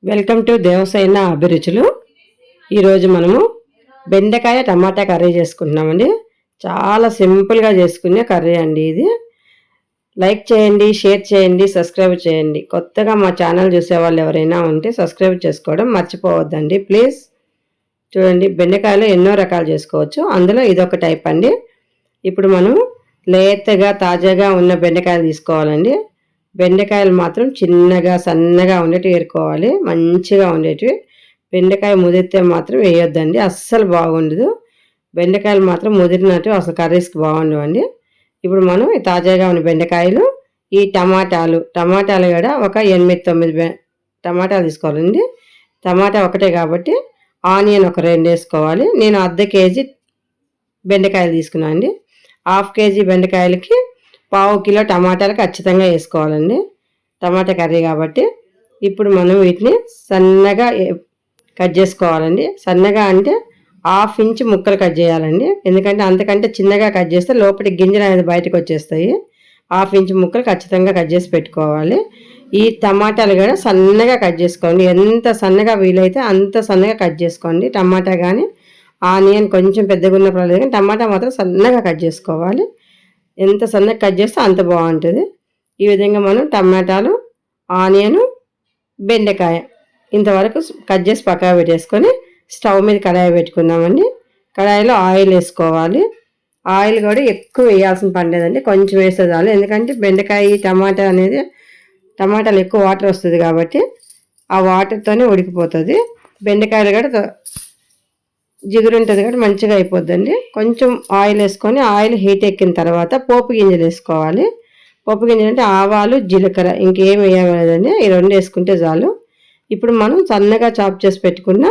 Welcome to Devasena అభిరుచులు. ఈరోజు మనము బెండకాయ టమాటా కర్రీ చేసుకుంటున్నామండి. చాలా సింపుల్గా చేసుకునే కర్రీ అండి ఇది. లైక్ చేయండి, షేర్ చేయండి, సబ్స్క్రైబ్ చేయండి. కొత్తగా మా ఛానల్ చూసే వాళ్ళు ఎవరైనా ఉంటే సబ్స్క్రైబ్ చేసుకోవడం మర్చిపోవద్దండి ప్లీజ్. చూడండి, బెండకాయలు ఎన్నో రకాలు చేసుకోవచ్చు, అందులో ఇదొక టైప్ అండి. ఇప్పుడు మనం లేతగా తాజాగా ఉన్న బెండకాయలు తీసుకోవాలండి. బెండకాయలు మాత్రం చిన్నగా సన్నగా ఉండేటివి ఏరుకోవాలి, మంచిగా ఉండేటివి. బెండకాయ ముదిరితే మాత్రం వేయొద్దండి, అస్సలు బాగుండదు. బెండకాయలు మాత్రం ముదిరినట్టు అసలు కర్రీస్కి బాగుండవండి. ఇప్పుడు మనం ఈ తాజాగా ఉన్న బెండకాయలు, ఈ టమాటాలు కూడా ఒక 8-9 టమాటాలు తీసుకోవాలండి. టమాటా ఒకటే కాబట్టి ఆనియన్ ఒక 2 వేసుకోవాలి. నేను ½ కేజీ బెండకాయలు తీసుకున్నాను అండి. ½ కేజీ బెండకాయలకి 1/2 కిలో టమాటాలు ఖచ్చితంగా వేసుకోవాలండి, టమాటా కర్రీ కాబట్టి. ఇప్పుడు మనం వీటిని సన్నగా కట్ చేసుకోవాలండి. సన్నగా అంటే 1/2 ఇంచ్ ముక్కలు కట్ చేయాలండి, ఎందుకంటే అంతకంటే చిన్నగా కట్ చేస్తే లోపలి గింజలు అనేది బయటకు వచ్చేస్తాయి. 1/2 ఇంచ్ ముక్కలు ఖచ్చితంగా కట్ చేసి పెట్టుకోవాలి. ఈ టమాటాలు కూడా సన్నగా కట్ చేసుకోండి, ఎంత సన్నగా వీలైతే అంత సన్నగా కట్ చేసుకోండి. టమాటా కానీ ఆనియన్ కొంచెం పెద్దగా ఉన్న పర్లేదు, కానీ టమాటా మాత్రం సన్నగా కట్ చేసుకోవాలి. ఎంత సన్నగా కట్ చేస్తే అంత బాగుంటుంది. ఈ విధంగా మనం టమాటాలు, ఆనియన్, బెండకాయ ఇంతవరకు కట్ చేసి పక్కన పెట్టేసుకొని స్టవ్ మీద కడాయి పెట్టుకుందామండి. కడాయిలో ఆయిల్ వేసుకోవాలి. ఆయిల్ కూడా ఎక్కువ వేయాల్సిన పని లేదండి, కొంచెం వేస్తే చాలు. ఎందుకంటే బెండకాయ టమాటాలు ఎక్కువ వాటర్ వస్తుంది కాబట్టి ఆ వాటర్తోనే ఉడికిపోతుంది. బెండకాయలు కూడా జిగురు ఉంటుంది కాబట్టి మంచిగా అయిపోద్దండి. కొంచెం ఆయిల్ వేసుకొని ఆయిల్ హీట్ ఎక్కిన తర్వాత పోపు గింజలు వేసుకోవాలి. పోపు గింజలు అంటే ఆవాలు, జీలకర్ర, ఇంకేం వేయలేదండి, ఈ 2 వేసుకుంటే చాలు. ఇప్పుడు మనం సన్నగా చాప్ చేసి పెట్టుకున్న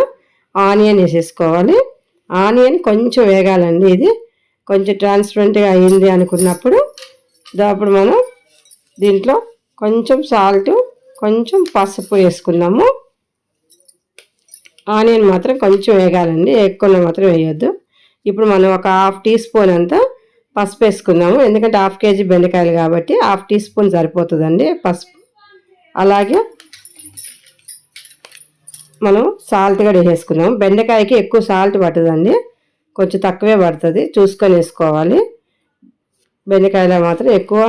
ఆనియన్ వేసేసుకోవాలి. ఆనియన్ కొంచెం వేగాలండి. ఇది కొంచెం ట్రాన్స్పరెంట్గా అయింది అనుకున్నప్పుడు అప్పుడు మనం దీంట్లో కొంచెం సాల్ట్, కొంచెం పసుపు వేసుకున్నాము. ఆనియన్ మాత్రం కొంచెం వేగాలండి, ఎక్కువ మాత్రం వేయొద్దు. ఇప్పుడు మనం ఒక 1/2 టీ స్పూన్ అంతా పసుపు వేసుకుందాము, ఎందుకంటే 1/2 కేజీ బెండకాయలు కాబట్టి 1/2 టీ స్పూన్ సరిపోతుందండి పసుపు. అలాగే మనం సాల్ట్ కూడా వేసుకుందాము. బెండకాయకి ఎక్కువ సాల్ట్ పట్టదండి, కొంచెం తక్కువే పడుతుంది, చూసుకొని వేసుకోవాలి. బెండకాయలో మాత్రం ఎక్కువ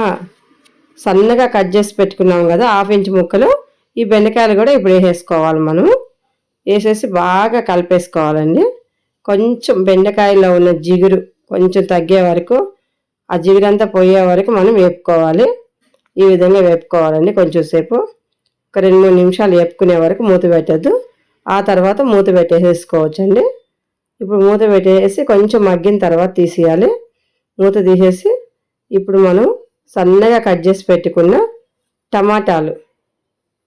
సన్నగా కట్ చేసి పెట్టుకున్నాం కదా 1/2 ఇంచ్ ముక్కలు, ఈ బెండకాయలు కూడా ఇప్పుడు వేసేసుకోవాలి. మనం వేసేసి బాగా కలిపేసుకోవాలండి. కొంచెం బెండకాయలో ఉన్న జిగురు కొంచెం తగ్గే వరకు, ఆ జిగురంతా పోయే వరకు మనం వేపుకోవాలి. ఈ విధంగా వేపుకోవాలండి. కొంచెం సేపు ఒక 2-3 నిమిషాలు వేపుకునే వరకు మూత పెట్టద్దు. ఆ తర్వాత మూత పెట్టేసేసుకోవచ్చండి. ఇప్పుడు మూత పెట్టేసి కొంచెం మగ్గిన తర్వాత తీసేయాలి. మూత తీసేసి ఇప్పుడు మనం సన్నగా కట్ చేసి పెట్టుకున్న టమాటాలు,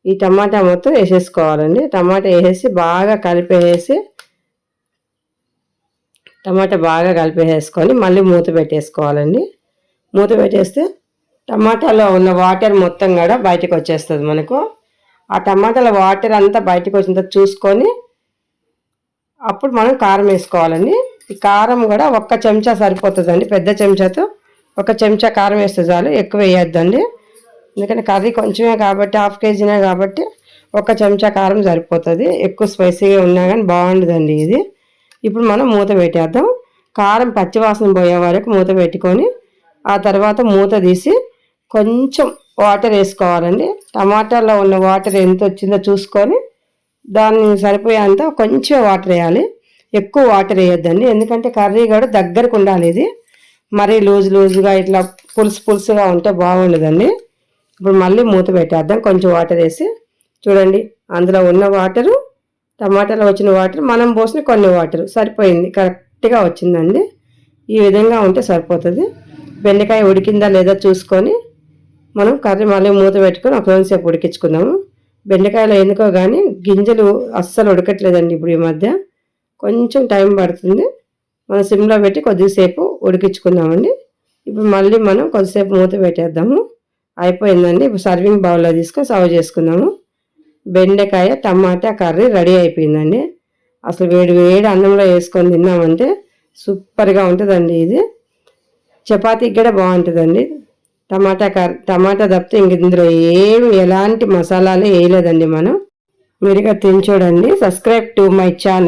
ఈ టమాటా మొత్తం వేసేసుకోవాలండి. టమాటా వేసేసి బాగా కలిపేసుకొని మళ్ళీ మూత పెట్టేసుకోవాలండి. మూత పెట్టేస్తే టమాటాలో ఉన్న వాటర్ మొత్తం కూడా బయటకు వచ్చేస్తుంది మనకు. ఆ టమాటాల వాటర్ అంతా బయటకు వచ్చిన చూసుకొని అప్పుడు మనం కారం వేసుకోవాలండి. ఈ కారం కూడా 1 చెంచా సరిపోతుందండి, పెద్ద చెంచాతో 1 చెంచా కారం వేస్తే చాలు, ఎక్కువ వేయొద్దండి. ఎందుకంటే కర్రీ కొంచెమే కాబట్టి 1/2 కేజీనే కాబట్టి 1 చెంచా కారం సరిపోతుంది. ఎక్కువ స్పైసీగా ఉన్నా కానీ బాగుండదండి ఇది. ఇప్పుడు మనం మూత పెట్టేద్దాం. కారం పచ్చివాసన పోయే వరకు మూత పెట్టుకొని ఆ తర్వాత మూత తీసి కొంచెం వాటర్ వేసుకోవాలండి. టమాటాలో ఉన్న వాటర్ ఎంత వచ్చిందో చూసుకొని దాన్ని సరిపోయేంత కొంచెం వాటర్ వేయాలి, ఎక్కువ వాటర్ వేయొద్దండి. ఎందుకంటే కర్రీ కూడా దగ్గరకు ఉండాలి, ఇది మరీ లూజుగా ఇట్లా పులుసుగా ఉంటే బాగుండదండి. ఇప్పుడు మళ్ళీ మూత పెట్టేద్దాం. కొంచెం వాటర్ వేసి చూడండి, అందులో ఉన్న వాటరు, టమాటాలో వచ్చిన వాటర్, మనం పోసిన కొన్ని వాటర్ సరిపోయింది, కరెక్ట్గా వచ్చిందండి. ఈ విధంగా ఉంటే సరిపోతుంది. బెండకాయ ఉడికిందా లేదా చూసుకొని మనం కర్రీ మళ్ళీ మూత పెట్టుకొని ఒక కొంచెంసేపు ఉడికించుకుందాము. బెండకాయలో ఎందుకో కానీ గింజలు అస్సలు ఉడకట్లేదండి ఇప్పుడు ఈ మధ్య, కొంచెం టైం పడుతుంది. మనం సిమ్లో పెట్టి కొద్దిసేపు ఉడికించుకుందామండి. ఇప్పుడు మళ్ళీ మనం కొద్దిసేపు మూత పెట్టేద్దాము. అయిపోయిందండి. ఇప్పుడు సర్వింగ్ బౌల్లో తీసుకొని సర్వ్ చేసుకుందాము. బెండకాయ టమాటా కర్రీ రెడీ అయిపోయిందండి. అసలు వేడి అన్నంలో వేసుకొని తిన్నామంటే సూపర్గా ఉంటుందండి. ఇది చపాతీకి కూడా బాగుంటుందండి. టమాటా తప్పితే ఇంక ఇందులో ఎలాంటి మసాలాలు వేయలేదండి మనం. మీరుగా తిని చూడండి. Subscribe to my channel.